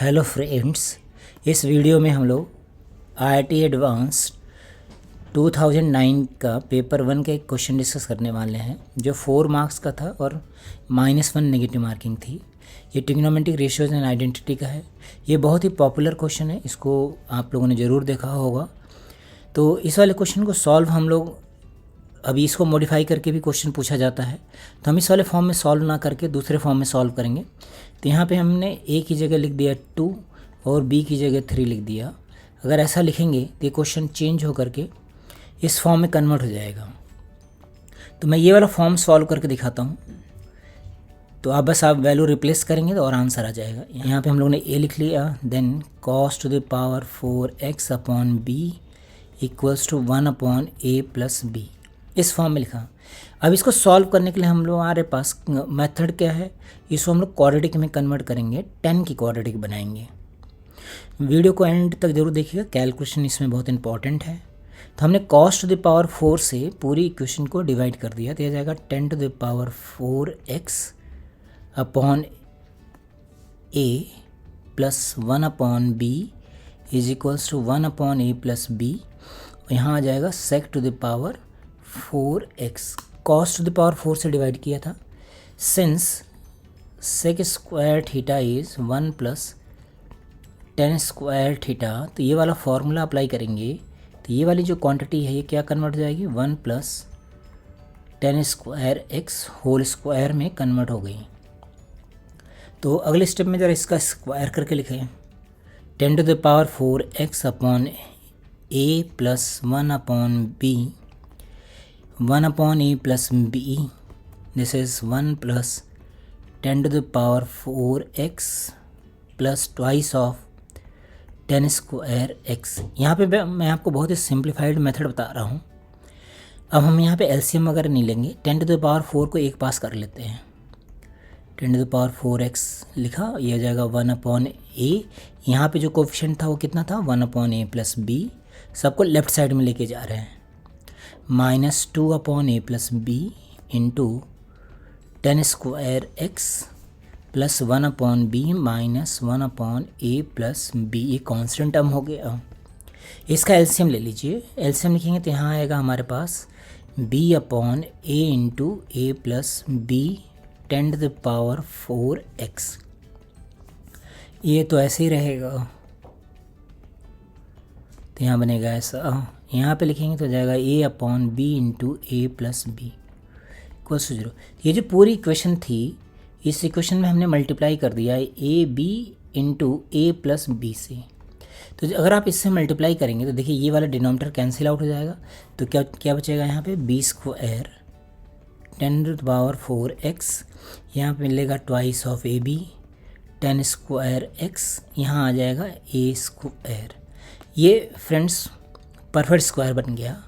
Hello friends, इस video में हम लोग IIT एडवांस 2009 का पेपर 1 का एक क्वेश्चन डिस्कस करने वाले हैं जो 4 मार्क्स का था और -1 नेगेटिव मार्किंग थी। ये ट्रिग्नोमेट्रिक रेशियोज एंड आइडेंटिटी का है। ये बहुत ही पॉपुलर क्वेश्चन है, इसको आप लोगों ने ज़रूर देखा होगा। तो इस वाले क्वेश्चन को सॉल्व हम लोग अभी इसको मॉडिफाई करके भी क्वेश्चन पूछा जाता है, तो हम इस वाले फॉर्म में सॉल्व ना करके दूसरे फॉर्म में सॉल्व करेंगे। तो यहाँ पे हमने A की जगह लिख दिया 2 और B की जगह 3 लिख दिया। अगर ऐसा लिखेंगे तो ये क्वेश्चन चेंज हो करके इस फॉर्म में कन्वर्ट हो जाएगा। तो मैं ये वाला फॉर्म सॉल्व करके दिखाता हूँ, तो आप वैल्यू रिप्लेस करेंगे तो और आंसर आ जाएगा। यहाँ पे हम लोगों ने A लिख लिया, then cos to the power 4x upon b equals to 1 upon a plus b, इस फॉर्म में लिखा। अब इसको सॉल्व करने के लिए हम लोग हमारे पास मेथड क्या है, इसको हम लोग क्वाड्रेटिक में कन्वर्ट करेंगे, 10 की क्वाड्रेटिक बनाएंगे। वीडियो को एंड तक जरूर देखिएगा, कैलकुलेशन इसमें बहुत इंपॉर्टेंट है। तो हमने cos टू द पावर 4 से पूरी इक्वेशन को डिवाइड कर दिया, तो यह जाएगा 10 to the power 4x upon a plus 1 upon b is equals to 1 upon a plus b। यहाँ आ जाएगा sec to the power 4x, cos to the power 4 से डिवाइड किया था। Since sec square theta is 1 plus 10 square theta, तो ये वाला formula apply करेंगे तो ये वाली जो क्वांटिटी है ये क्या कन्वर्ट हो जाएगी, 1 plus 10 square x whole square में कन्वर्ट हो गई। तो अगले स्टेप में ज़रा इसका स्क्वायर करके लिखें, 10 to the power 4x upon a plus 1 upon b, 1 upon a plus b, this is 1 plus 10 to the power 4x plus twice of 10 square x। यहाँ पे मैं आपको बहुत ही सिंप्लीफाइड मेथड बता रहा हूँ। अब हम यहाँ पे एलसीएम वगैरह नहीं लेंगे, 10 to the power 4 को एक पास कर लेते हैं। 10 to the power 4x लिखा, यह हो जाएगा 1 upon a। यहाँ पे जो कोफिशिएंट था वो कितना था, 1 upon a plus b। सबको लेफ्ट साइड में लेके जा रहे हैं, -2 upon a plus B into 10 square x plus 1 upon B minus 1 upon a plus B. ये कॉन्स्टेंट टर्म हो गया। इसका एलसीएम ले लीजिए, एलसीएम लिखेंगे तो यहाँ आएगा हमारे पास b upon a into a plus B 10 to the power 4x। ये तो ऐसे ही रहेगा, तो यहाँ बनेगा ऐसा। यहाँ पे लिखेंगे तो जाएगा a upon B into A plus B equals to 0। ये जो पूरी इक्वेशन थी, इस इक्वेशन में हमने मल्टीप्लाई कर दिया है A B into A plus B से। तो अगर आप इससे मल्टीप्लाई करेंगे तो देखिए ये वाला डिनोमिनेटर कैंसिल आउट हो जाएगा, तो क्या क्या बचेगा यहाँ पे, B square 10 to the power 4x, यहाँ पे मिलेगा twice of A B 10 square x, यहाँ आ जाएगा ए स्क्वायर। ये फ्रेंड्स परफेक्ट स्क्वायर बन गया।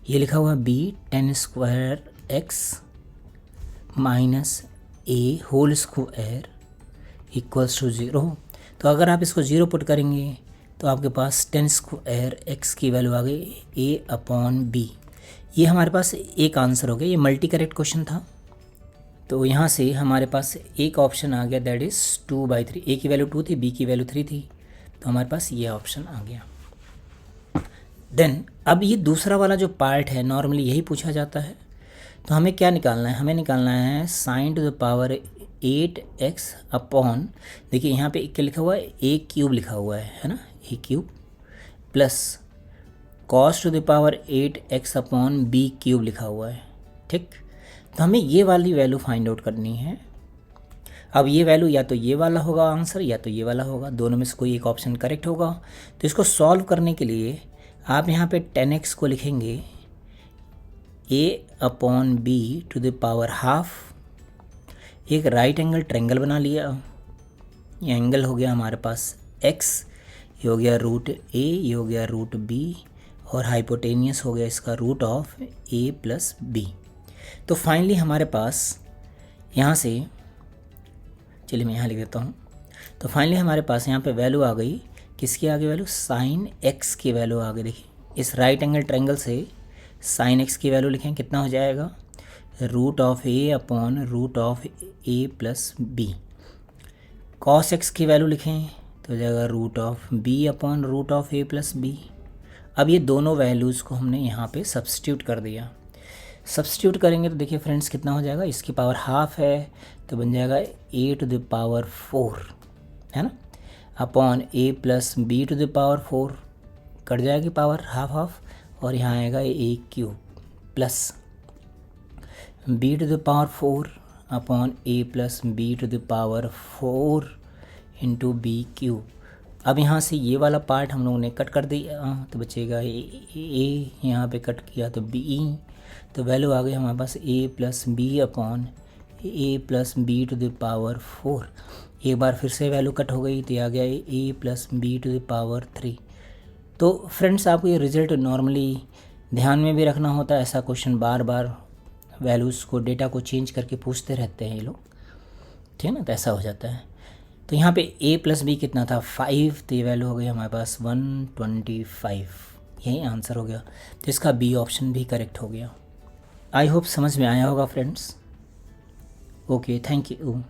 ये लिखा हुआ b 10 square x minus a whole square equals to 0। तो अगर आप इसको 0 पुट करेंगे तो आपके पास 10 स्क्वायर x की वैल्यू आ गई a अपॉन b। ये हमारे पास एक आंसर हो गया। ये मल्टी करेक्ट क्वेश्चन था, तो यहाँ से हमारे पास एक ऑप्शन आ गया, दैट इज़ 2/3। a की वैल्यू 2 थी, b की वैल्यू 3 थी, तो हमारे पास ये ऑप्शन आ गया। देन अब ये दूसरा वाला जो पार्ट है, नॉर्मली यही पूछा जाता है। तो हमें क्या निकालना है, हमें निकालना है sign to the power 8x upon, देखिए यहाँ पे क्या लिखा हुआ है, a क्यूब लिखा हुआ है ना, a cube plus cos two the power 8x upon b cube लिखा हुआ है। ठीक, तो हमें ये वाली वैल्यू फाइंड आउट करनी है। अब ये वैल्यू या तो ये वाला होगा आंसर या तो ये वाला होगा, दोनों में से कोई एक ऑप्शन करेक्ट होगा। तो इसको सॉल्व करने के लिए आप यहाँ पे 10x को लिखेंगे a upon B to the power half. एक राइट एंगल ट्रायंगल बना लिया, ये एंगल हो गया हमारे पास x, ये हो गया रूट a, ये हो गया रूट b, और हाइपोटेनियस हो गया इसका root of a plus b। तो फाइनली हमारे पास यहाँ से, चलिए मैं यहाँ लिख देता हूँ। तो फाइनली हमारे पास यहाँ पे वैल्यू आ गई, किसकी आ गई वैल्यू, साइन x की वैल्यू आ गई। देखिए इस राइट एंगल ट्रायंगल से साइन x की वैल्यू लिखें, कितना हो जाएगा, root of a upon root of a plus B. Cos x की वैल्यू लिखें तो हो जाएगा root of B upon root of A plus B. अब ये दोनों वैल्यूज़ को हमने यहाँ पे सब्स्टिट्यूट कर दिया। सब्स्टिट्यूट करेंगे तो देखिए फ्रेंड्स कितना हो जाएगा, इसकी पावर हाफ है तो बन जाएगा ए टू द पावर 4, है ना, upon A plus B to the power 4, cut जाएगी पावर हाफ हाफ, और यहाँ आएगा A cube plus B to the power 4 upon A plus B to the power 4 into B cube. अब यहाँ से ये वाला पार्ट हम लोगों ने कट कर दिया तो बचेगा ए, यहाँ पे कट किया तो बी, तो वैल्यू आ गई हमारे पास A plus B upon A plus B to the power 4। एक बार फिर से वैल्यू कट हो गई तो ये आ गया A plus B to the power 3। तो फ्रेंड्स आपको ये रिज़ल्ट नॉर्मली ध्यान में भी रखना होता है, ऐसा क्वेश्चन बार बार वैल्यूज़ को, डेटा को चेंज करके पूछते रहते हैं ये लोग, ठीक है ना, तो ऐसा हो जाता है। तो यहाँ पे a प्लस बी कितना था 5, तो ये वैल्यू हो गई हमारे पास 125, यही आंसर हो गया। तो इसका बी ऑप्शन भी करेक्ट हो गया। आई होप समझ में आया होगा फ्रेंड्स। Okay, thank you.